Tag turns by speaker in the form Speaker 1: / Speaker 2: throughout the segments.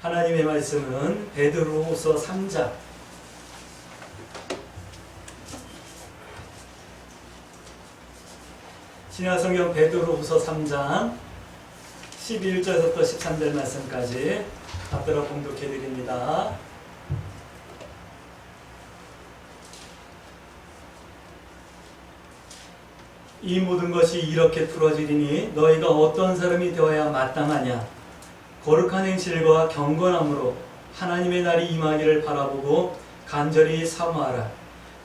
Speaker 1: 하나님의 말씀은 베드로후서 3장 신약성경 베드로후서 3장 11절부터 13절 말씀까지 앞들어 봉독해 드립니다. 이 모든 것이 이렇게 풀어지리니 너희가 어떤 사람이 되어야 마땅하냐? 거룩한 행실과 경건함으로 하나님의 날이 임하기를 바라보고 간절히 사모하라.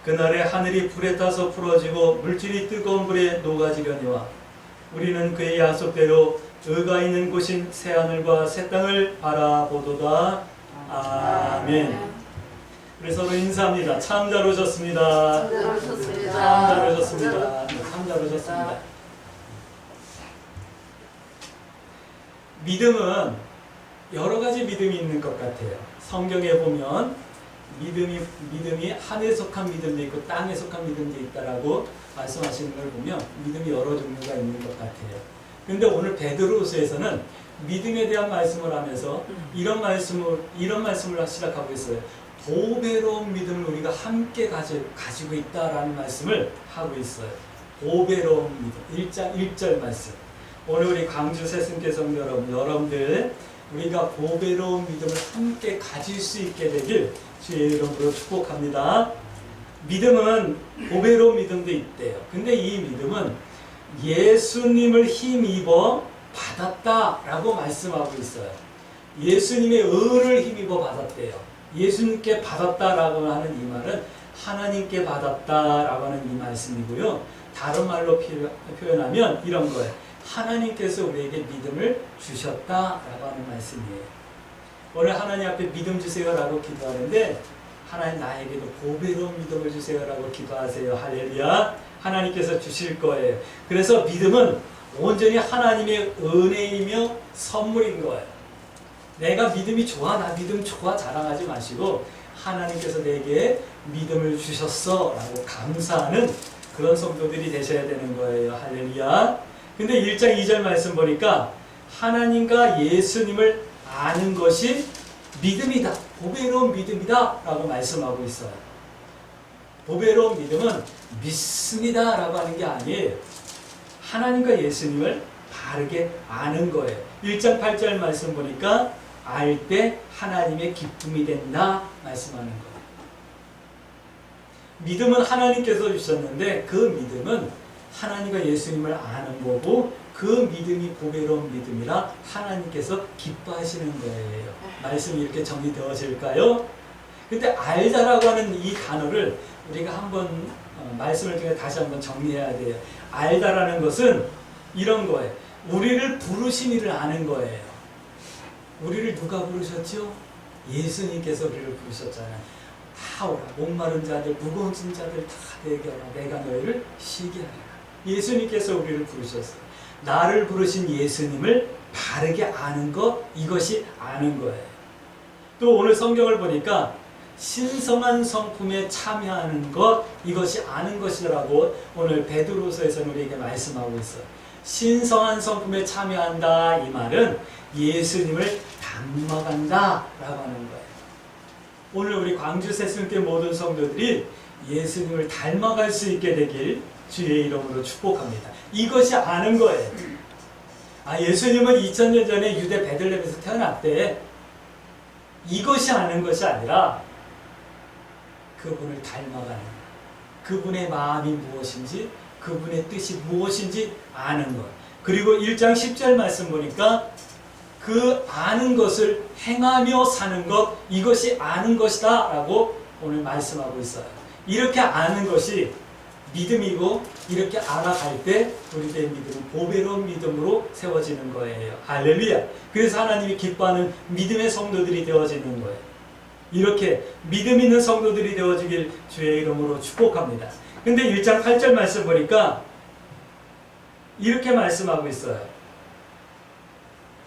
Speaker 1: 그날에 하늘이 불에 타서 풀어지고 물질이 뜨거운 불에 녹아지려니와 우리는 그의 약속대로 의가 있는 곳인 새하늘과 새 땅을 바라보도다. 아멘. 우리 서로 인사합니다. 참 잘 오셨습니다.
Speaker 2: 잘 오셨습니다.
Speaker 1: 참 잘 오셨습니다. 참 잘 오셨습니다. 믿음은 여러 가지 믿음이 있는 것 같아요. 성경에 보면 믿음이 하늘에 속한 믿음도 있고 땅에 속한 믿음도 있다라고 말씀하시는 걸 보면 믿음이 여러 종류가 있는 것 같아요. 근데 오늘 베드로후서에서는 믿음에 대한 말씀을 하면서 이런 말씀을 시작하고 있어요. 보배로운 믿음을 우리가 함께 가지고 있다라는 말씀을 하고 있어요. 보배로운 믿음. 1절 말씀. 오늘 우리 광주 새순교 성도 여러분들 우리가 보배로운 믿음을 함께 가질 수 있게 되길 주의 이름으로 축복합니다. 믿음은 보배로운 믿음도 있대요. 근데 이 믿음은 예수님을 힘입어 받았다라고 말씀하고 있어요. 예수님의 의를 힘입어 받았대요. 예수님께 받았다라고 하는 이 말은 하나님께 받았다라고 하는 이 말씀이고요. 다른 말로 표현하면 이런 거예요. 하나님께서 우리에게 믿음을 주셨다라고 하는 말씀이에요. 오늘 하나님 앞에 믿음 주세요라고 기도하는데 하나님 나에게도 보배로운 믿음을 주세요라고 기도하세요. 할렐루야. 하나님께서 주실 거예요. 그래서 믿음은 온전히 하나님의 은혜이며 선물인 거예요. 내가 믿음이 좋아, 나 믿음 좋아 자랑하지 마시고 하나님께서 내게 믿음을 주셨어 라고 감사하는 그런 성도들이 되셔야 되는 거예요. 할렐루야. 근데 1장 2절 말씀 보니까 하나님과 예수님을 아는 것이 믿음이다. 보배로운 믿음이다 라고 말씀하고 있어요. 보배로운 믿음은 믿습니다 라고 하는 게 아니에요. 하나님과 예수님을 바르게 아는 거예요. 1장 8절 말씀 보니까 알 때 하나님의 기쁨이 된다 말씀하는 거예요. 믿음은 하나님께서 주셨는데 그 믿음은 하나님과 예수님을 아는 거고 그 믿음이 보배로운 믿음이라 하나님께서 기뻐하시는 거예요. 말씀이 이렇게 정리되어질까요? 근데 알다라고 하는 이 단어를 우리가 한번 말씀을 통해 다시 한번 정리해야 돼요. 알다라는 것은 이런 거예요. 우리를 부르신 이를 아는 거예요. 우리를 누가 부르셨죠? 예수님께서 우리를 부르셨잖아요. 다 오라. 목마른 자들, 무거운 짐 자들 다 내게 오라. 내가 너희를 쉬게 하리라. 예수님께서 우리를 부르셨어요. 나를 부르신 예수님을 바르게 아는 것, 이것이 아는 거예요. 또 오늘 성경을 보니까 신성한 성품에 참여하는 것, 이것이 아는 것이라고 오늘 베드로서에서는 우리에게 말씀하고 있어요. 신성한 성품에 참여한다 이 말은 예수님을 닮아간다 라고 하는 거예요. 오늘 우리 광주 새순교 모든 성도들이 예수님을 닮아갈 수 있게 되길 주의 이름으로 축복합니다. 이것이 아는 거예요. 예수님은 2000년 전에 유대 베들레헴에서 태어났대. 이것이 아는 것이 아니라 그분을 닮아가는 거예요. 그분의 마음이 무엇인지 그분의 뜻이 무엇인지 아는 것. 그리고 1장 10절 말씀 보니까 그 아는 것을 행하며 사는 것, 이것이 아는 것이다 라고 오늘 말씀하고 있어요. 이렇게 아는 것이 믿음이고 이렇게 알아갈 때 우리의 믿음은 보배로운 믿음으로 세워지는 거예요. 할렐루야. 그래서 하나님이 기뻐하는 믿음의 성도들이 되어지는 거예요. 이렇게 믿음 있는 성도들이 되어지길 주의 이름으로 축복합니다. 근데 1장 8절 말씀 보니까 이렇게 말씀하고 있어요.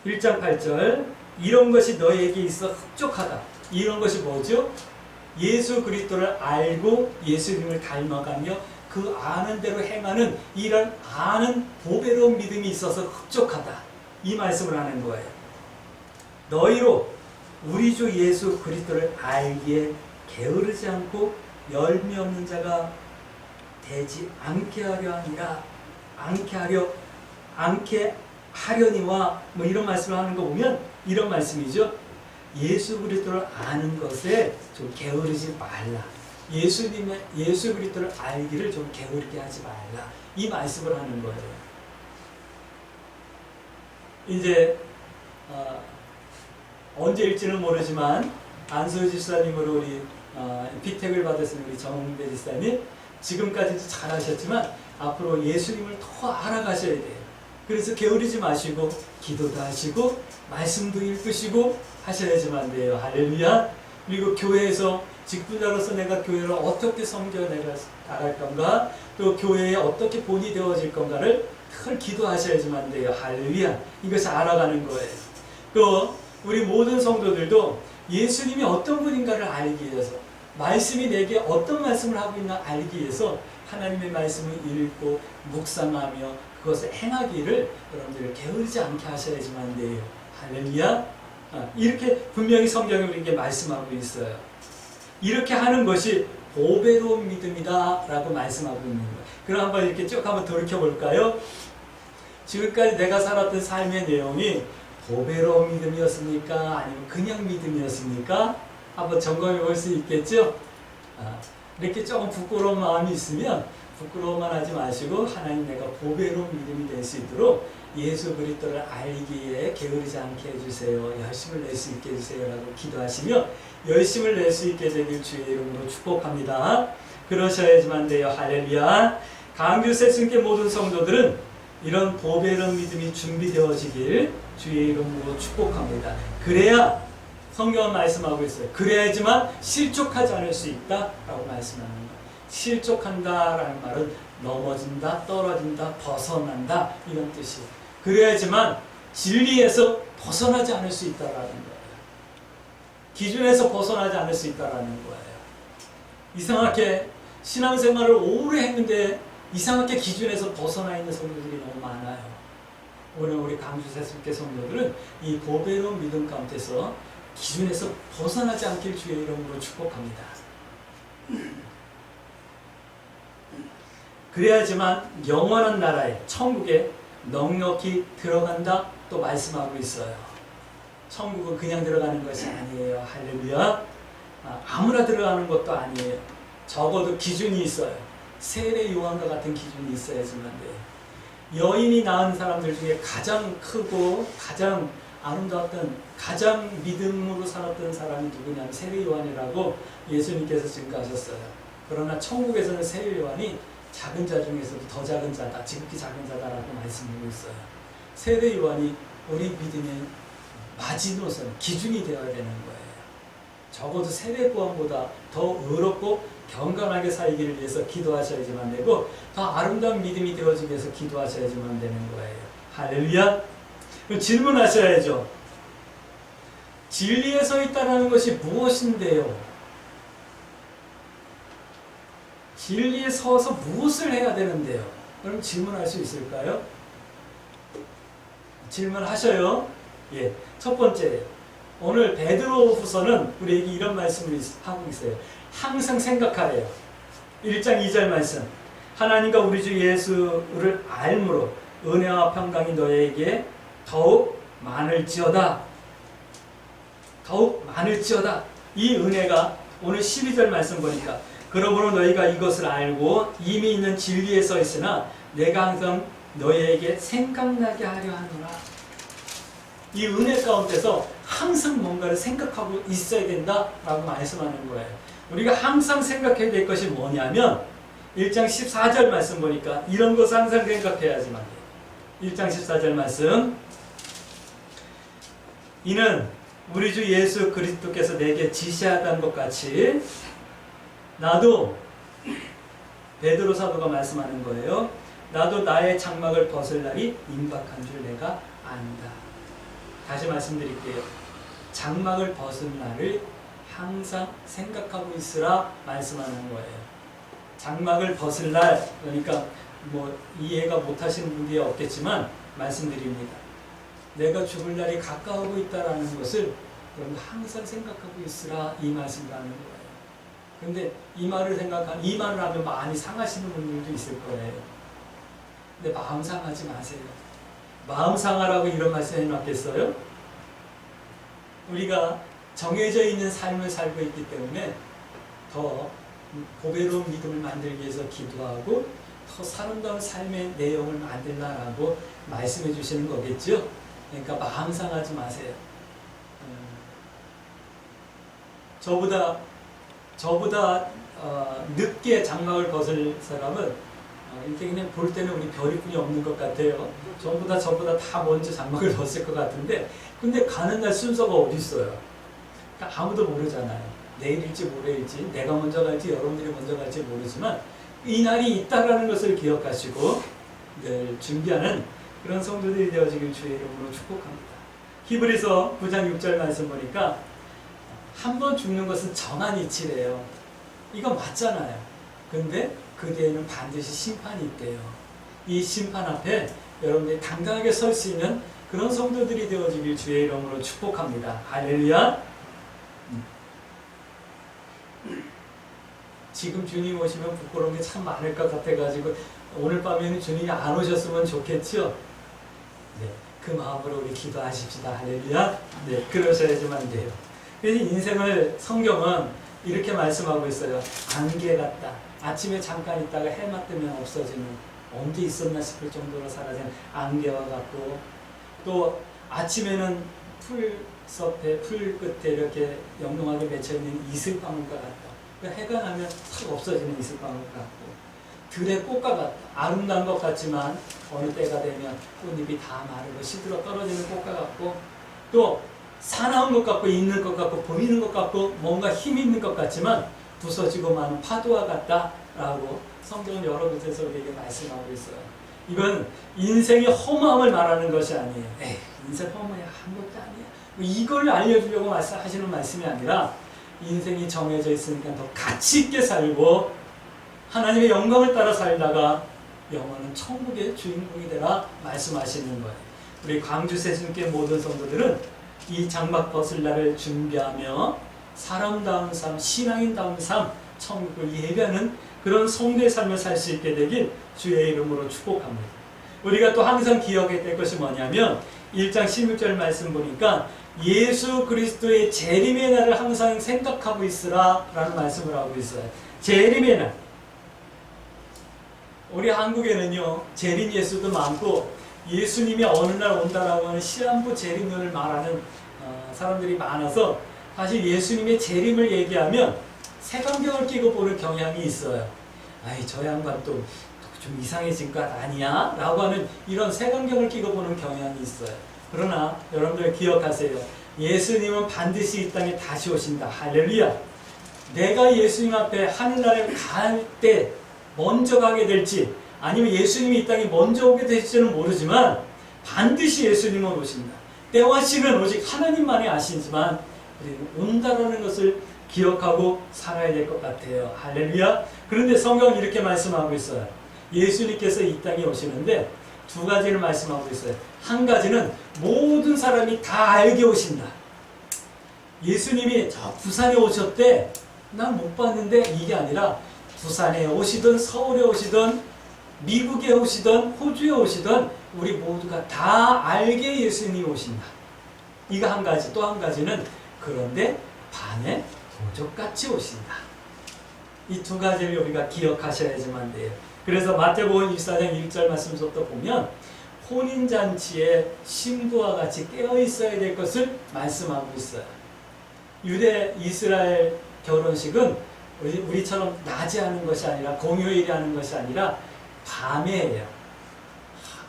Speaker 1: 1장 8절 이런 것이 너희에게 있어 흡족하다. 이런 것이 뭐죠? 예수 그리스도를 알고 예수님을 닮아가며 그 아는 대로 행하는 이런 아는 보배로운 믿음이 있어서 흡족하다. 이 말씀을 하는 거예요. 너희로 우리 주 예수 그리스도를 알기에 게으르지 않고 열매 없는 자가 되지 않게 하려 아니라 않게 하려니와 뭐 이런 말씀을 하는 거 보면 이런 말씀이죠. 예수 그리스도를 아는 것에 좀 게으르지 말라. 예수 그리스도를 알기를 좀 게으르게 하지 말라. 이 말씀을 하는 거예요. 이제 언제일지는 모르지만 안소희 집사님으로 우리 피택을 받으신 우리 정배 집사님 지금까지도 잘하셨지만 앞으로 예수님을 더 알아가셔야 돼요. 그래서 게으르지 마시고 기도도 하시고 말씀도 읽으시고 하셔야지만 돼요. 할렐루야. 그리고 교회에서 직분자로서 내가 교회를 어떻게 섬겨 내가 나갈 건가, 또 교회에 어떻게 본이 되어질 건가를 늘 기도하셔야지만 돼요. 할렐루야. 이것을 알아가는 거예요. 또 우리 모든 성도들도 예수님이 어떤 분인가를 알기 위해서, 말씀이 내게 어떤 말씀을 하고 있나 알기 위해서 하나님의 말씀을 읽고 묵상하며 그것을 행하기를 여러분들 게으르지 않게 하셔야지만 돼요. 할렐루야. 이렇게 분명히 성경이 우리에게 말씀하고 있어요. 이렇게 하는 것이 보배로운 믿음이다 라고 말씀하고 있는 거예요. 그럼 한번 이렇게 쭉 한번 돌이켜볼까요? 지금까지 내가 살았던 삶의 내용이 보배로운 믿음이었습니까? 아니면 그냥 믿음이었습니까? 한번 점검해 볼 수 있겠죠? 이렇게 조금 부끄러운 마음이 있으면 부끄러워만 하지 마시고 하나님 내가 보배로운 믿음이 될 수 있도록 예수 그리스도를 알기에 게으르지 않게 해주세요. 열심을 낼 수 있게 해주세요. 라고 기도하시며 열심을 낼 수 있게 되길 주의 이름으로 축복합니다. 그러셔야지만 돼요. 할렐루야. 강주 세순교 모든 성도들은 이런 보배로운 믿음이 준비되어지길 주의 이름으로 축복합니다. 그래야 성경은 말씀하고 있어요. 그래야지만 실족하지 않을 수 있다 라고 말씀하는 거예요. 실족한다라는 말은 넘어진다, 떨어진다, 벗어난다 이런 뜻이에요. 그래야지만 진리에서 벗어나지 않을 수 있다라는 거예요. 기준에서 벗어나지 않을 수 있다라는 거예요. 이상하게 신앙생활을 오래 했는데 이상하게 기준에서 벗어나 있는 성도들이 너무 많아요. 오늘 우리 강주세습계 성도들은 이 보배로운 믿음 가운데서 기준에서 벗어나지 않길 주의 이름으로 축복합니다. 그래야지만 영원한 나라에 천국에 넉넉히 들어간다 또 말씀하고 있어요. 천국은 그냥 들어가는 것이 아니에요. 할렐루야. 아무나 들어가는 것도 아니에요. 적어도 기준이 있어요. 세례 요한과 같은 기준이 있어야지만 돼요. 여인이 낳은 사람들 중에 가장 크고 가장 아름다웠던, 가장 믿음으로 살았던 사람이 누구냐면 세례 요한이라고 예수님께서 증거하셨어요. 그러나 천국에서는 세례 요한이 작은 자 중에서도 더 작은 자다, 지극히 작은 자다라고 말씀하고 있어요. 세례 요한이 우리 믿음의 마지노선, 기준이 되어야 되는 거예요. 적어도 세례 요한보다 더 의롭고 경건하게 살기를 위해서 기도하셔야지만 되고, 더 아름다운 믿음이 되어지기 위해서 기도하셔야지만 되는 거예요. 할렐루야. 그럼 질문하셔야죠. 진리에 서 있다는 것이 무엇인데요? 진리에 서서 무엇을 해야 되는데요? 그럼 질문할 수 있을까요? 질문하셔요. 예, 첫 번째, 오늘 베드로후서는 우리에게 이런 말씀을 하고 있어요. 항상 생각하래요. 1장 2절 말씀. 하나님과 우리 주 예수를 알므로 은혜와 평강이 너에게 더욱 많을지어다. 더욱 많을지어다. 이 은혜가 오늘 12절 말씀 보니까, 그러므로 너희가 이것을 알고 이미 있는 진리에 서 있으나 내가 항상 너희에게 생각나게 하려 하노라. 이 은혜 가운데서 항상 뭔가를 생각하고 있어야 된다라고 말씀하는 거예요. 우리가 항상 생각해야 될 것이 뭐냐면 1장 14절 말씀 보니까 이런 것을 항상 생각해야지만 돼요. 1장 14절 말씀. 이는 우리 주 예수 그리스도께서 내게 지시하던 것 같이, 나도, 베드로 사도가 말씀하는 거예요. 나도 나의 장막을 벗을 날이 임박한 줄 내가 안다. 다시 말씀드릴게요. 장막을 벗은 날을 항상 생각하고 있으라 말씀하는 거예요. 장막을 벗을 날, 그러니까 뭐 이해가 못하시는 분들이 없겠지만 말씀드립니다. 내가 죽을 날이 가까우고 있다라는 것을 여러분 항상 생각하고 있으라 이 말씀을 하는 거예요. 근데 이 말을 하면 많이 상하시는 분들도 있을 거예요. 근데 마음 상하지 마세요. 마음 상하라고 이런 말씀 해놨겠어요? 우리가 정해져 있는 삶을 살고 있기 때문에 더 보배로운 믿음을 만들기 위해서 기도하고 더 사람다운 삶의 내용을 만들라라고 말씀해 주시는 거겠죠? 그러니까 마음 상하지 마세요. 저보다 늦게 장막을 벗을 사람은 이렇게 그냥 볼 때는 우리 별이뿐이 없는 것 같아요. 저보다 다 먼저 장막을 벗을 것 같은데, 근데 가는 날 순서가 어디 있어요? 그러니까 아무도 모르잖아요. 내일일지 모레일지, 내가 먼저 갈지 여러분들이 먼저 갈지 모르지만 이 날이 있다라는 것을 기억하시고 늘 준비하는 그런 성도들이 되어지길 주의 이름으로 축복합니다. 히브리서 9장 6절 말씀 보니까 한 번 죽는 것은 정한 이치래요. 이거 맞잖아요. 근데 그 뒤에는 반드시 심판이 있대요. 이 심판 앞에 여러분들이 당당하게 설 수 있는 그런 성도들이 되어지길 주의 이름으로 축복합니다. 할렐루야. 지금 주님 오시면 부끄러운 게 참 많을 것 같아가지고 오늘 밤에는 주님이 안 오셨으면 좋겠죠? 네, 그 마음으로 우리 기도하십시다. 할렐루야. 네, 그러셔야지만 돼요. 그래서 인생을 성경은 이렇게 말씀하고 있어요. 안개 같다. 아침에 잠깐 있다가 해만 뜨면 없어지는, 언제 있었나 싶을 정도로 사라지는 안개와 같고, 또 아침에는 풀 끝에 이렇게 영롱하게 맺혀있는 이슬방울과 같다. 그러니까 해가 나면 탁 없어지는 이슬방울 같고, 들의 꽃과 같다. 아름다운 것 같지만 어느 때가 되면 꽃잎이 다 마르고 시들어 떨어지는 꽃과 같고, 또 사나운 것 같고 있는 것 같고 보이는 것 같고 뭔가 힘이 있는 것 같지만 부서지고 마는 파도와 같다라고 성경은 여러 곳에서 우리에게 말씀하고 있어요. 이건 인생의 허무함을 말하는 것이 아니에요. 에이, 인생 허무야, 아무것도 아니야. 이걸 알려주려고 하시는 말씀이 아니라 인생이 정해져 있으니까 더 가치 있게 살고 하나님의 영광을 따라 살다가 영원한 천국의 주인공이 되라 말씀하시는 거예요. 우리 광주 세순교회 모든 성도들은 이 장막 벗을 날을 준비하며 사람다운 삶, 신앙인다운 삶, 천국을 예배하는 그런 성도의 삶을 살 수 있게 되길 주의 이름으로 축복합니다. 우리가 또 항상 기억해야 될 것이 뭐냐면 1장 16절 말씀 보니까 예수 그리스도의 재림의 날을 항상 생각하고 있으라 라는 말씀을 하고 있어요. 재림의 날. 우리 한국에는요, 재림 예수도 많고 예수님이 어느 날 온다라고 하는 시한부 재림론을 말하는 사람들이 많아서 사실 예수님의 재림을 얘기하면 색안경을 끼고 보는 경향이 있어요. 아이, 저 양반 또 좀 이상해진 것 아니야? 라고 하는 이런 색안경을 끼고 보는 경향이 있어요. 그러나 여러분들 기억하세요. 예수님은 반드시 이 땅에 다시 오신다. 할렐루야. 내가 예수님 앞에 하늘나라에 갈 때 먼저 가게 될지 아니면 예수님이 이 땅에 먼저 오게 될지는 모르지만 반드시 예수님은 오신다. 때와 시는 오직 하나님만이 아시지만 우리는 온다라는 것을 기억하고 살아야 될 것 같아요. 할렐루야. 그런데 성경은 이렇게 말씀하고 있어요. 예수님께서 이 땅에 오시는데 두 가지를 말씀하고 있어요. 한 가지는 모든 사람이 다 알게 오신다. 예수님이 저 부산에 오셨대. 난 못 봤는데 이게 아니라 부산에 오시든 서울에 오시든 미국에 오시든 호주에 오시든 우리 모두가 다 알게 예수님이 오신다. 이거 한 가지. 또 한 가지는 그런데 밤에 도적같이 오신다. 이 두 가지를 우리가 기억하셔야지만 돼요. 그래서 마태복음 24장 1절 말씀부터 보면 혼인잔치에 신부와 같이 깨어있어야 될 것을 말씀하고 있어요. 유대 이스라엘 결혼식은 우리처럼 낮에 하는 것이 아니라 공휴일에 하는 것이 아니라 밤에 해요.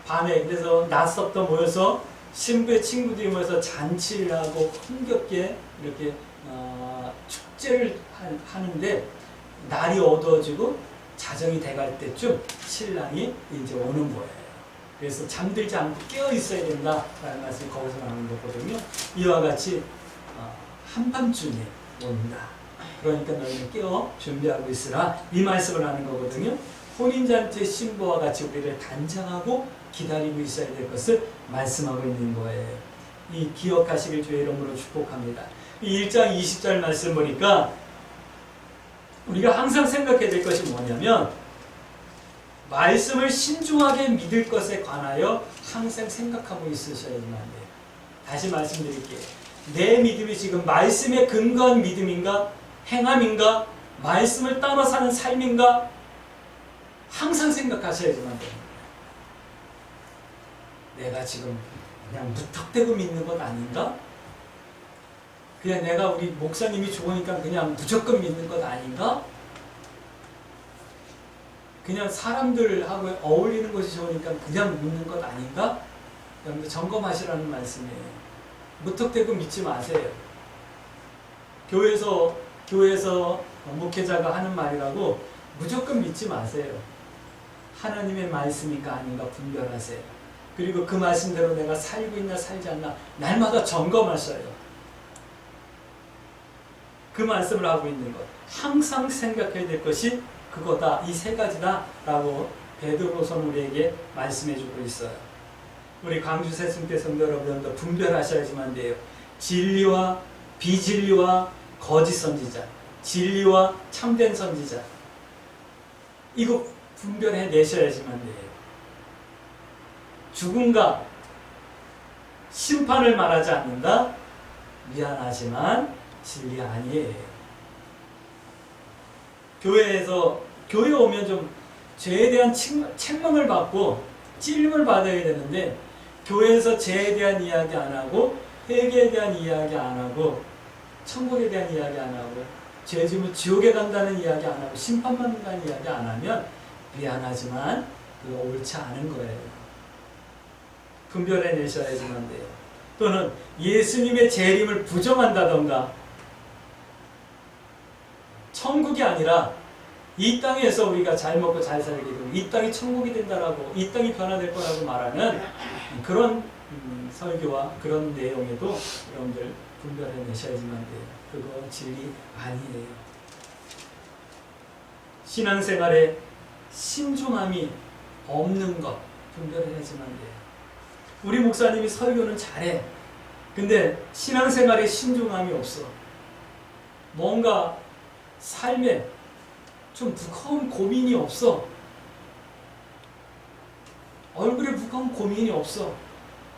Speaker 1: 밤에. 그래서 낮서부터 모여서 신부의 친구들이 모여서 잔치를 하고 흥겹게 이렇게 축제를 하는데 날이 어두워지고 자정이 돼갈 때쯤 신랑이 이제 오는 거예요. 그래서 잠들지 않고 깨어 있어야 된다라는 말씀이 거기서 나오는 거거든요. 이와 같이 한밤중에 온다. 그러니까 너희는 깨어 준비하고 있으라. 이 말씀을 하는 거거든요. 혼인잔치의 신부와 같이 우리를 단장하고 기다리고 있어야 될 것을 말씀하고 있는 거예요. 이 기억하시길 주의 이름으로 축복합니다. 이 1장 20절 말씀 보니까 우리가 항상 생각해야 될 것이 뭐냐면 말씀을 신중하게 믿을 것에 관하여 항상 생각하고 있으셔야지만 돼요. 다시 말씀드릴게요. 내 믿음이 지금 말씀에 근거한 믿음인가? 행함인가? 말씀을 따라 사는 삶인가? 항상 생각하셔야지만 돼요. 내가 지금 그냥 무턱대고 믿는 것 아닌가? 그냥 내가 우리 목사님이 좋으니까 그냥 무조건 믿는 것 아닌가? 그냥 사람들하고 어울리는 것이 좋으니까 그냥 믿는 것 아닌가? 여러분들 점검하시라는 말씀이에요. 무턱대고 믿지 마세요. 교회에서 목회자가 하는 말이라고 무조건 믿지 마세요. 하나님의 말씀인가 아닌가 분별하세요. 그리고 그 말씀대로 내가 살고 있나 살지 않나 날마다 점검하셔요. 그 말씀을 하고 있는 것. 항상 생각해야 될 것이 그거다. 이 세 가지다. 라고 베드로서는 우리에게 말씀해주고 있어요. 우리 광주 새순교 성도 여러분도 분별하셔야지만 돼요. 진리와 비진리와 거짓 선지자, 진리와 참된 선지자. 이거 분별해 내셔야지만 돼요. 죽음과 심판을 말하지 않는다? 미안하지만 진리 아니에요. 교회에 오면 좀 죄에 대한 책망을 받고 찔림을 받아야 되는데 교회에서 죄에 대한 이야기 안 하고 회개에 대한 이야기 안 하고 천국에 대한 이야기 안 하고 죄 지으면 지옥에 간다는 이야기 안 하고 심판받는다는 이야기 안 하면 미안하지만 그거 옳지 않은 거예요. 분별해 내셔야지만 돼요. 또는 예수님의 재림을 부정한다던가 천국이 아니라 이 땅에서 우리가 잘 먹고 잘 살게 되고 이 땅이 천국이 된다라고 이 땅이 변화될 거라고 말하는 그런 설교와 그런 내용에도 여러분들 분별해 내셔야지만 돼요. 그거 진리 아니에요. 신앙생활에 신중함이 없는 것 분별해야지만 돼요. 우리 목사님이 설교는 잘해. 근데 신앙생활에 신중함이 없어. 뭔가 삶에 좀 무거운 고민이 없어. 얼굴에 무거운 고민이 없어.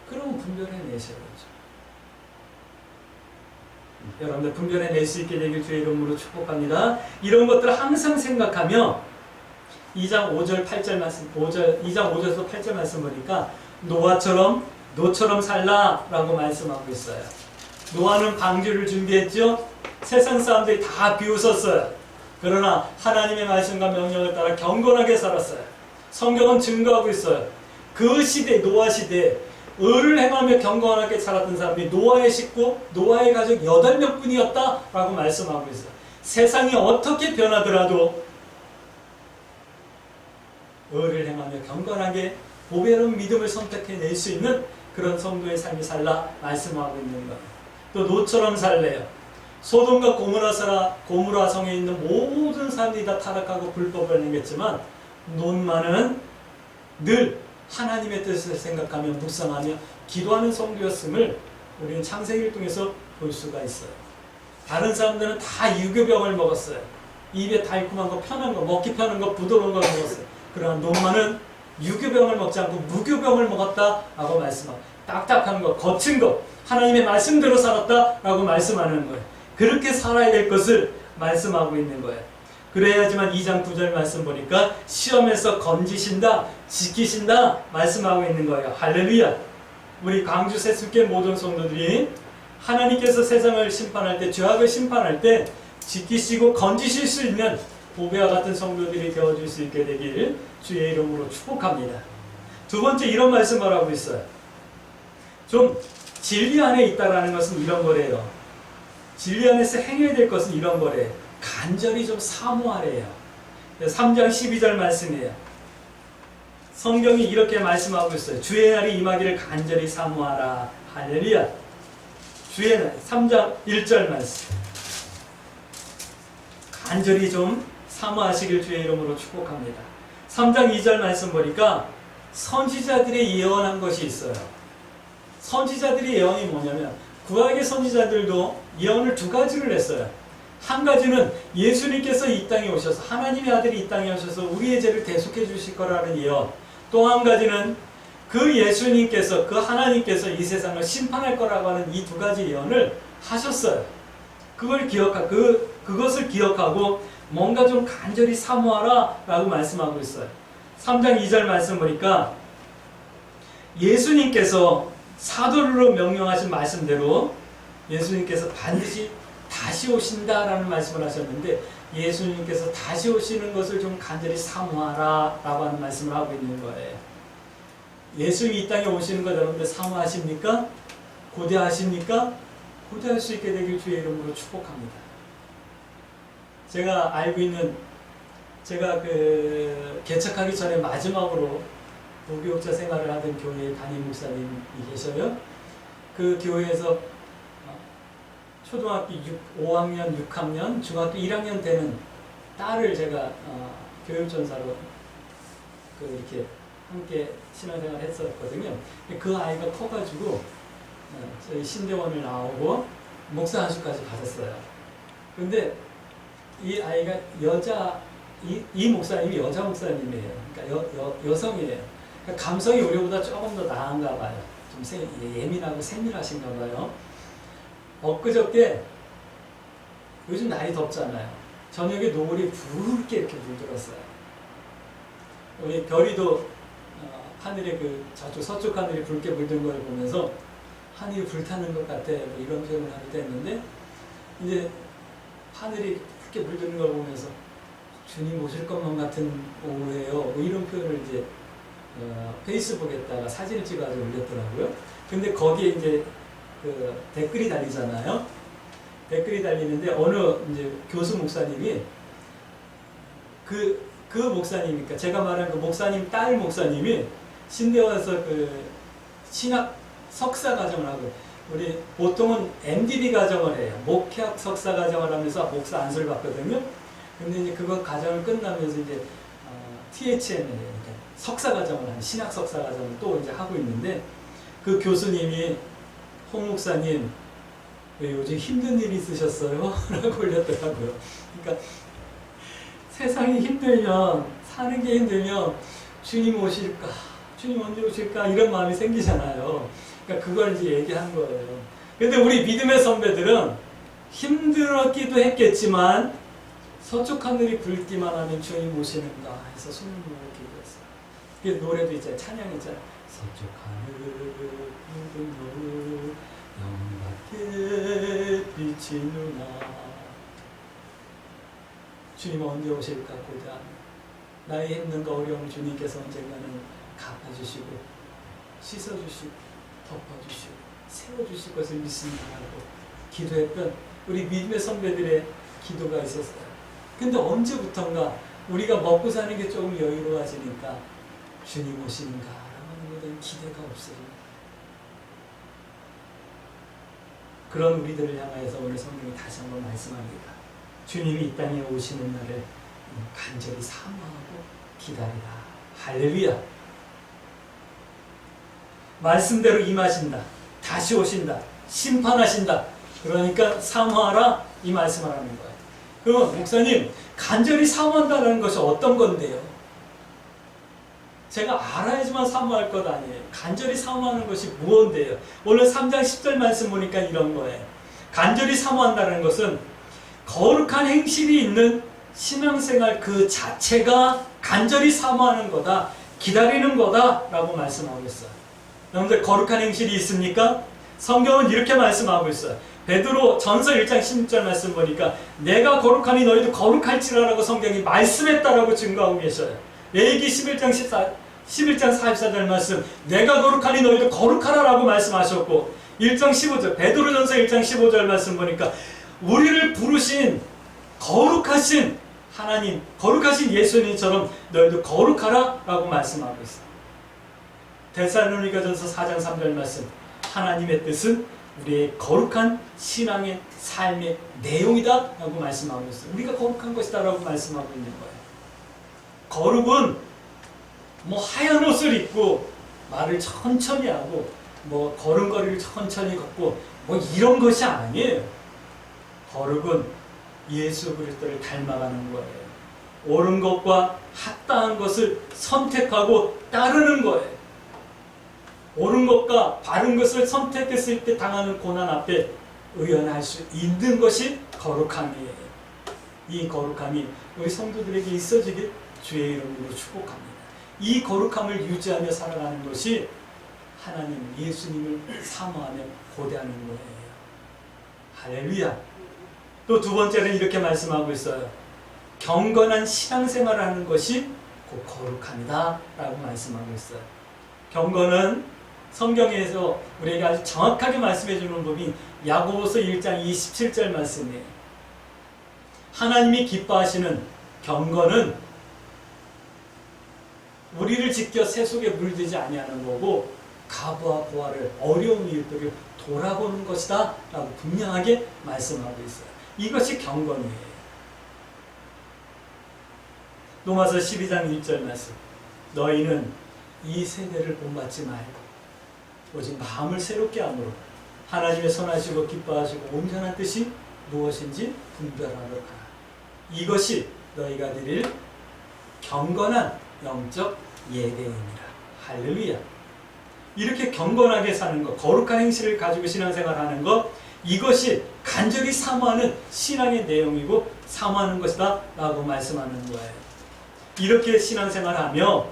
Speaker 1: 그러면 분별해 내셔야죠. 여러분들 분별해 낼 수 있게 되길 주의 이름으로 축복합니다. 이런 것들을 항상 생각하며 2장 5절 8절 말씀 2장 5절에서 8절 말씀 보니까 노처럼 살라 라고 말씀하고 있어요. 노아는 방주를 준비했죠. 세상 사람들이 다 비웃었어요. 그러나 하나님의 말씀과 명령을 따라 경건하게 살았어요. 성경은 증거하고 있어요. 그 시대 노아 시대에 의를 행하며 경건하게 살았던 사람이 노아의 식구, 노아의 가족 8명 뿐이었다 라고 말씀하고 있어요. 세상이 어떻게 변하더라도 의를 행하며 경건하게 보배로운 믿음을 선택해낼 수 있는 그런 성도의 삶이 살라 말씀하고 있는 거예요. 또 노처럼 살래요. 소돔과 고모라 성에 있는 모든 사람들이 다 타락하고 불법을 행했지만 롯만은 늘 하나님의 뜻을 생각하며 묵상하며 기도하는 성도였음을 우리는 창세기를 통해서 볼 수가 있어요. 다른 사람들은 다 유교병을 먹었어요. 입에 달콤한 거, 편한 거, 먹기 편한 거, 부드러운 걸 먹었어요. 그러나 롯만은 유교병을 먹지 않고 무교병을 먹었다라고 말씀하고 딱딱한 거, 거친 거, 하나님의 말씀대로 살았다라고 말씀하는 거예요. 그렇게 살아야 될 것을 말씀하고 있는 거예요. 그래야지만 2장 9절 말씀 보니까 시험에서 건지신다, 지키신다 말씀하고 있는 거예요. 할렐루야. 우리 광주 새순교 모든 성도들이 하나님께서 세상을 심판할 때, 죄악을 심판할 때 지키시고 건지실 수 있는 보배와 같은 성도들이 되어줄 수 있게 되길 주의 이름으로 축복합니다. 두 번째 이런 말씀을 하고 있어요. 좀 진리 안에 있다라는 것은 이런 거래요. 진리 안에서 행해야 될 것은 이런 거래요. 간절히 좀 사모하래요. 3장 12절 말씀이에요. 성경이 이렇게 말씀하고 있어요. 주의 날이 임하기를 간절히 사모하라. 할렐루야. 주의 날 3장 1절 말씀. 간절히 좀 사모하시길 주의 이름으로 축복합니다. 3장 2절 말씀 보니까 선지자들의 예언한 것이 있어요. 선지자들의 예언이 뭐냐면 구약의 선지자들도 예언을 두 가지를 했어요. 한 가지는 예수님께서 이 땅에 오셔서 하나님의 아들이 이 땅에 오셔서 우리의 죄를 대속해 주실 거라는 예언. 또 한 가지는 그 예수님께서 그 하나님께서 이 세상을 심판할 거라고 하는 이 두 가지 예언을 하셨어요. 그것을 기억하고 뭔가 좀 간절히 사모하라 라고 말씀하고 있어요. 3장 2절 말씀 보니까 예수님께서 사도로 명령하신 말씀대로 예수님께서 반드시 다시 오신다라는 말씀을 하셨는데 예수님께서 다시 오시는 것을 좀 간절히 사모하라 라고 하는 말씀을 하고 있는 거예요. 예수님이 이 땅에 오시는 것 여러분들 사모하십니까? 고대하십니까? 고대할 수 있게 되길 주의 이름으로 축복합니다. 제가 알고 있는 제가 개척하기 전에 마지막으로 부교육자 생활을 하던 교회의 담임 목사님이 계셔요. 그 교회에서 초등학교 5학년, 6학년, 중학교 1학년 되는 딸을 제가 교육전사로 이렇게 함께 신앙생활을 했었거든요. 그 아이가 커가지고 저희 신대원을 나오고 목사 안수까지 받았어요. 근데 이 아이가 이 목사님이 여자 목사님이에요. 그러니까 여성이에요. 그러니까 감성이 우리보다 조금 더 나은가 봐요. 좀 예민하고 세밀하신가 봐요. 엊그저께 요즘 날이 덥잖아요. 저녁에 노을이 붉게 이렇게 물들었어요. 우리 별이도 하늘에 저쪽 서쪽 하늘이 붉게 물든 걸 보면서 하늘이 불타는 것 같아 뭐 이런 표현을 하기도 했는데 이제 하늘이 붉게 물드는 걸 보면서 주님 오실 것만 같은 오후예요. 뭐 이런 표현을 이제 페이스북에다가 사진을 찍어서 올렸더라고요. 근데 거기에 이제 댓글이 달리잖아요. 댓글이 달리는데 어느 이제 교수 목사님이 그 목사님이니까 제가 말한 그 목사님 딸 목사님이 신대원에서 신학 석사 과정을 하고 우리 보통은 MDB 과정을 해요. 목회학 석사 과정을 하면서 목사 안수를 받거든요. 근데 이제 그거 과정을 끝나면서 이제 THM에 그러니까 석사 과정을 하는 신학 석사 과정을 또 이제 하고 있는데 그 교수님이 홍 목사님 왜 요즘 힘든 일 있으셨어요? 라고 올렸더라고요. 그러니까 세상이 힘들면 사는 게 힘들면 주님 오실까? 주님 언제 오실까? 이런 마음이 생기잖아요. 그러니까 그걸 이제 얘기한 거예요. 근데 우리 믿음의 선배들은 힘들었기도 했겠지만 서쪽 하늘이 붉기만 하면 주님 오시는가 해서 손을 모으고 기도했어요. 그 노래도 있잖아요. 찬양 있잖아요. 서쪽 하늘 붉은 노을 영밖에 비치누나 주님 언제 오실까 고대하며 나의 힘든가 어려움을 주님께서 언젠가는 갚아주시고 씻어주시고 덮어주시고 세워주실 것을 믿습니다라고 기도했던 우리 믿음의 선배들의 기도가 있었어요. 근데 언제부턴가 우리가 먹고 사는 게 조금 여유로워지니까 주님 오시는가 라는 것에 대한 기대가 없어집니다. 그런 우리들을 향하여서 오늘 성경이 다시 한번 말씀합니다. 주님이 이 땅에 오시는 날을 간절히 사모하고 기다리라. 할렐루야. 말씀대로 임하신다. 다시 오신다. 심판하신다. 그러니까 사모하라 이 말씀을 하는 거예요. 그럼 목사님 간절히 사모한다는 것이 어떤 건데요? 제가 알아야지만 사모할 것 아니에요. 간절히 사모하는 것이 무언데요? 오늘 3장 10절 말씀 보니까 이런 거예요. 간절히 사모한다는 것은 거룩한 행실이 있는 신앙생활 그 자체가 간절히 사모하는 거다. 기다리는 거다 라고 말씀하고 있어요. 여러분들 거룩한 행실이 있습니까? 성경은 이렇게 말씀하고 있어요. 베드로 전서 1장 16절 말씀 보니까 내가 거룩하니 너희도 거룩할지라라고 성경이 말씀했다라고 증거하고 계셔요. 레위기 11장 44절 말씀 내가 거룩하니 너희도 거룩하라라고 말씀하셨고 1장 15절 베드로 전서 1장 15절 말씀 보니까 우리를 부르신 거룩하신 하나님 거룩하신 예수님처럼 너희도 거룩하라라고 말씀하고 있어요. 데살로니가전서 4장 3절 말씀 하나님의 뜻은 우리의 거룩한 신앙의 삶의 내용이다 라고 말씀하고 있어요. 우리가 거룩한 것이다 라고 말씀하고 있는 거예요. 거룩은 하얀 옷을 입고 말을 천천히 하고 뭐 걸음걸이를 천천히 걷고 뭐 이런 것이 아니에요. 거룩은 예수 그리스도를 닮아가는 거예요. 옳은 것과 합당한 것을 선택하고 따르는 거예요. 옳은 것과 바른 것을 선택했을 때 당하는 고난 앞에 의연할 수 있는 것이 거룩함이에요. 이 거룩함이 우리 성도들에게 있어지길 주의 이름으로 축복합니다. 이 거룩함을 유지하며 살아가는 것이 하나님 예수님을 사모하며 고대하는 거예요. 할렐루야. 또 두 번째는 이렇게 말씀하고 있어요. 경건한 신앙생활을 하는 것이 곧 거룩함이다 라고 말씀하고 있어요. 경건은 성경에서 우리에게 아주 정확하게 말씀해 주는 법이 야고보서 1장 27절 말씀이에요. 하나님이 기뻐하시는 경건은 우리를 지켜 세속에 물들지 아니하는 거고 가부와 고아를 어려운 이웃들을 돌아보는 것이다 라고 분명하게 말씀하고 있어요. 이것이 경건이에요. 로마서 12장 1절 말씀. 너희는 이 세대를 본받지 말고 오직 마음을 새롭게 함으로 하나님의 선하시고 기뻐하시고 온전한 뜻이 무엇인지 분별하도록 하라. 이것이 너희가 드릴 경건한 영적 예배입니다. 할렐루야. 이렇게 경건하게 사는 것, 거룩한 행실을 가지고 신앙생활하는 것, 이것이 간절히 사모하는 신앙의 내용이고 사모하는 것이다 라고 말씀하는 거예요. 이렇게 신앙생활하며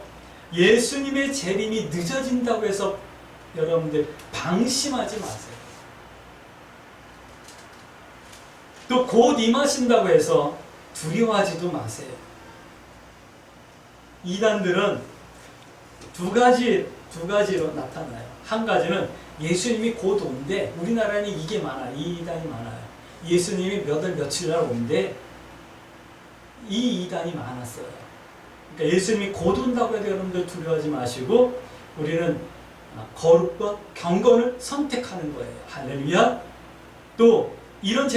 Speaker 1: 예수님의 재림이 늦어진다고 해서 여러분들 방심하지 마세요. 또 곧 임하신다고 해서 두려워하지도 마세요. 이단들은 두 가지로 나타나요. 한 가지는 예수님이 곧 온대. 우리나라에는 이게 많아요. 이 이단이 많아요. 예수님이 몇 월 며칠 날 온대. 이 이단이 많았어요. 그러니까 예수님이 곧 온다고 해도 여러분들 두려워하지 마시고 우리는 거룩과 경건을 선택하는 거예요. 할렐루야. 또 이런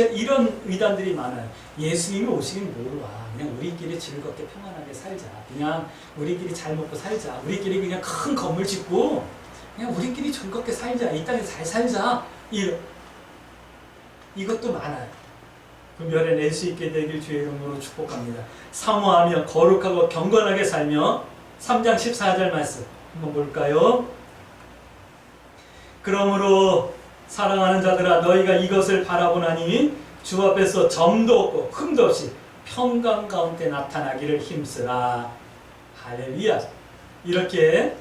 Speaker 1: 의단들이 많아요. 예수님이 오시긴 뭘 와. 그냥 우리끼리 즐겁게 평안하게 살자. 그냥 우리끼리 잘 먹고 살자. 우리끼리 그냥 큰 건물 짓고 그냥 우리끼리 즐겁게 살자. 이 땅에 잘 살자. 이것도 많아요. 분별해 낼 수 있게 되길 주의 이름으로 축복합니다. 사모하며 거룩하고 경건하게 살며 3장 14절 말씀 한번 볼까요? 그러므로 사랑하는 자들아 너희가 이것을 바라보나니 주 앞에서 점도 없고 흠도 없이 평강 가운데 나타나기를 힘쓰라. 할렐루야. 이렇게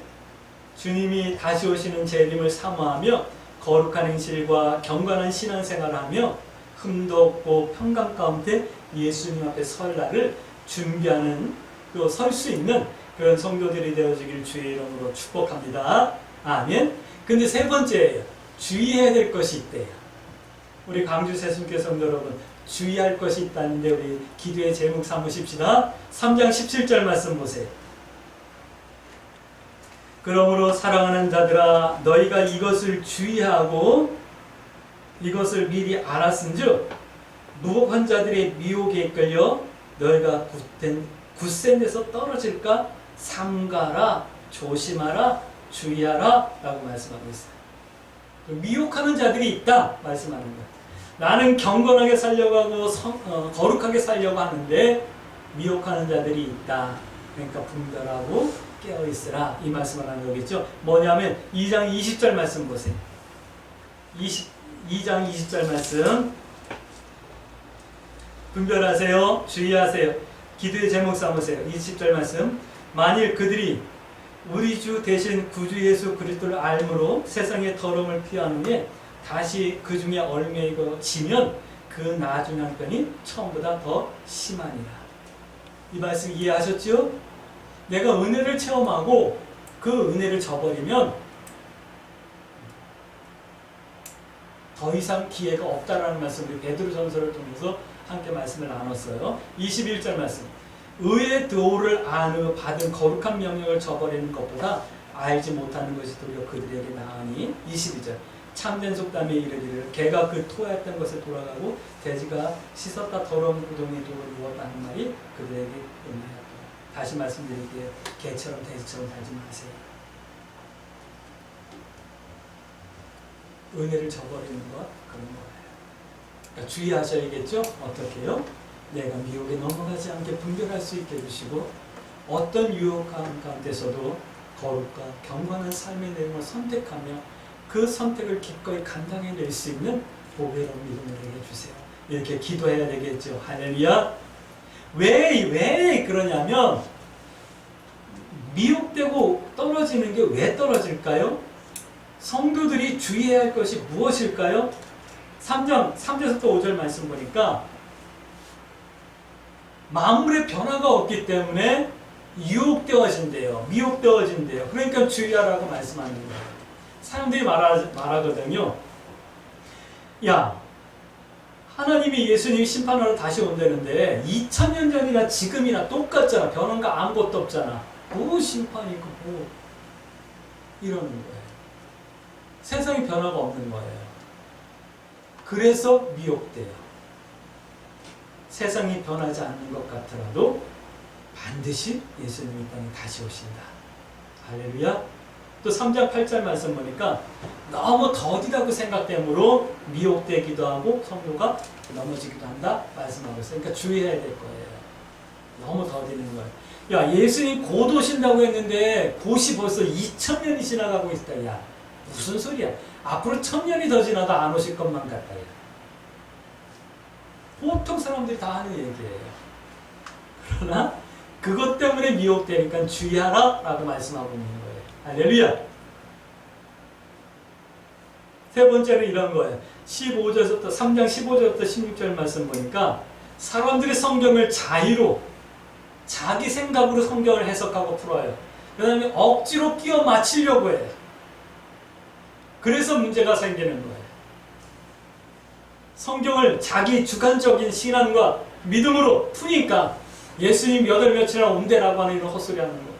Speaker 1: 주님이 다시 오시는 재림을 사모하며 거룩한 행실과 경건한 신앙생활을 하며 흠도 없고 평강 가운데 예수님 앞에 설 날을 준비하는 또 설 수 있는 그런 성도들이 되어지길 주의 이름으로 축복합니다. 아멘. 근데 세 번째예요. 주의해야 될 것이 있대요. 우리 광주 새순교 성도 여러분 주의할 것이 있다는데 우리 기도의 제목 삼으십시다. 3장 17절 말씀 보세요. 그러므로 사랑하는 자들아 너희가 이것을 주의하고 이것을 미리 알았은즉 무법한 자들의 미혹에 이끌려 너희가 굳센 데서 떨어질까 삼가라 조심하라 주의하라 라고 말씀하고 있어요. 미혹하는 자들이 있다 말씀하는 거예요. 나는 경건하게 살려고 하고 거룩하게 살려고 하는데 미혹하는 자들이 있다. 그러니까 분별하고 깨어있으라 이 말씀을 하는 거겠죠. 뭐냐면 2장 20절 말씀 보세요. 2장 20절 말씀 분별하세요. 주의하세요. 기도의 제목 삼으세요. 20절 말씀 만일 그들이 우리 주 대신 구주 예수 그리스도를 알므로 세상의 더러움을 피한 후에 다시 그 중에 얽매이지면 그 나중 한편이 처음보다 더 심하니라. 이 말씀 이해하셨죠? 내가 은혜를 체험하고 그 은혜를 저버리면 더 이상 기회가 없다라는 말씀 우리 베드로전서를 통해서 함께 말씀을 나눴어요. 21절 말씀 의의 도를 안으 받은 거룩한 명령을 저버리는 것보다 알지 못하는 것이 도리어 그들에게 나으니 22절 참된 속담에 이르기를 개가 그 토했던 것을 돌아가고 돼지가 씻었다 더러운 구덩이에 돌을 누웠다는 말이 그들에게 응하였다. 다시 말씀드릴게요. 개처럼 돼지처럼 살지 마세요. 은혜를 저버리는 것 그런 거예요. 그러니까 주의하셔야겠죠? 어떻게요? 내가 미혹에 넘어가지 않게 분별할 수 있게 해주시고 어떤 유혹함 가운데서도 거룩과 경건한 삶의 내용을 선택하며 그 선택을 기꺼이 감당해낼 수 있는 보배로운 믿음을 해주세요. 이렇게 기도해야 되겠죠. 할렐루야. 왜 그러냐면 미혹되고 떨어지는 게 왜 떨어질까요? 성도들이 주의해야 할 것이 무엇일까요? 3절에서 또 5절 말씀 보니까 만물의 변화가 없기 때문에 유혹되어진대요. 미혹되어진대요. 그러니까 주의하라고 말씀하는 거예요. 사람들이 말하거든요. 야, 하나님이 예수님이 심판하러 다시 온다는데 2000년 전이나 지금이나 똑같잖아. 변한 거 아무것도 없잖아. 뭐 심판이 있고 뭐 이러는 거예요. 세상에 변화가 없는 거예요. 그래서 미혹돼요. 세상이 변하지 않는 것 같더라도 반드시 예수님이 땅에 다시 오신다. 할렐루야. 또 3장 8절 말씀 보니까 너무 더디다고 생각되므로 미혹되기도 하고 성도가 넘어지기도 한다 말씀하고 있어요. 그러니까 주의해야 될 거예요. 너무 더디는 거예요. 야, 예수님 곧 오신다고 했는데 곧이 벌써 2000년이 지나가고 있다. 야, 무슨 소리야. 앞으로 1000년이 더 지나도 안 오실 것만 같다. 야. 보통 사람들이 다 하는 얘기예요. 그러나 그것 때문에 미혹되니까 주의하라 라고 말씀하고 있는 거예요. 할렐루야. 세 번째는 이런 거예요. 15절부터 3장 15절부터 16절 말씀 보니까 사람들이 성경을 자의로 자기 생각으로 성경을 해석하고 풀어요. 그 다음에 억지로 끼워 맞추려고 해요. 그래서 문제가 생기는 거예요. 성경을 자기 주관적인 신앙과 믿음으로 푸니까 예수님 여덟 며칠이나 온대라고 하는 이런 헛소리 하는 거예요.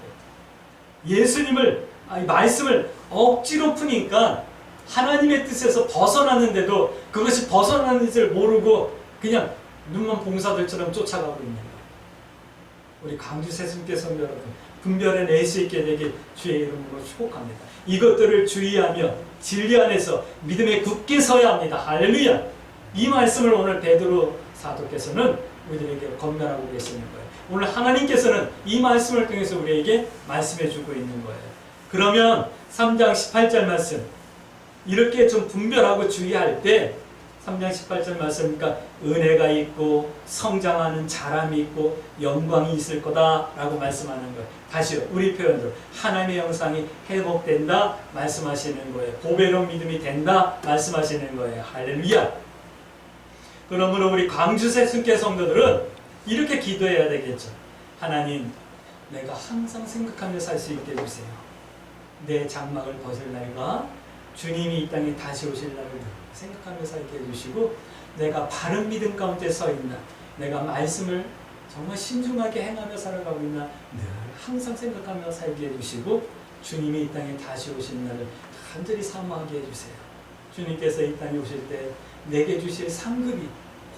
Speaker 1: 예수님을, 말씀을 억지로 푸니까 하나님의 뜻에서 벗어나는데도 그것이 벗어나는 뜻을 모르고 그냥 눈먼 봉사들처럼 쫓아가고 있는 거예요. 우리 광주 새순교 성도 여러분, 분별해낼 수 있게 되길 주의 이름으로 축복합니다. 이것들을 주의하며 진리 안에서 믿음에 굳게 서야 합니다. 할렐루야. 이 말씀을 오늘 베드로 사도께서는 우리에게 건면하고 계시는 거예요. 오늘 하나님께서는 이 말씀을 통해서 우리에게 말씀해 주고 있는 거예요. 그러면 3장 18절 말씀 이렇게 좀 분별하고 주의할 때 3장 18절 말씀이니까 은혜가 있고 성장하는 자람이 있고 영광이 있을 거다라고 말씀하는 거예요. 다시요. 우리 표현으로 하나님의 형상이 회복된다 말씀하시는 거예요. 보배로운 믿음이 된다 말씀하시는 거예요. 할렐루야. 그러므로 우리 광주 새순교 성도들은 이렇게 기도해야 되겠죠. 하나님, 내가 항상 생각하며 살 수 있게 해주세요. 내 장막을 벗을 날과 주님이 이 땅에 다시 오실 날을 생각하며 살게 해주시고 내가 바른 믿음 가운데 서 있나, 내가 말씀을 정말 신중하게 행하며 살아가고 있나 늘 항상 생각하며 살게 해주시고 주님이 이 땅에 다시 오실 날을 간절히 사모하게 해주세요. 주님께서 이 땅에 오실 때 내게 주실 상급이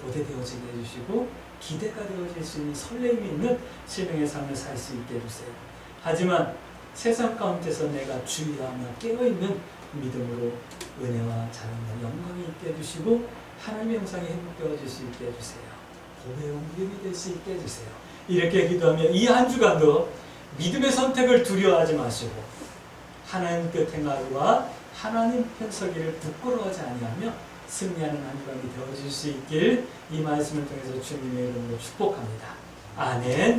Speaker 1: 고대되어지게 해주시고 기대가 되어질 수 있는 설렘이 있는 신앙의 삶을 살 수 있게 해주세요. 하지만 세상 가운데서 내가 주의하며 깨어있는 믿음으로 은혜와 자랑과 영광이 있게 해주시고 하나님의 형상이 회복되어질 수 있게 해주세요. 보배로운 믿음이 될 수 있게 해주세요. 이렇게 기도하며 이 한 주간도 믿음의 선택을 두려워하지 마시고 하나님 뜻 행하루와 하나님 편 서기를 부끄러워하지 아니하며 승리하는 한 주간이 되어질 수 있길 이 말씀을 통해서 주님의 이름으로 축복합니다. 아멘.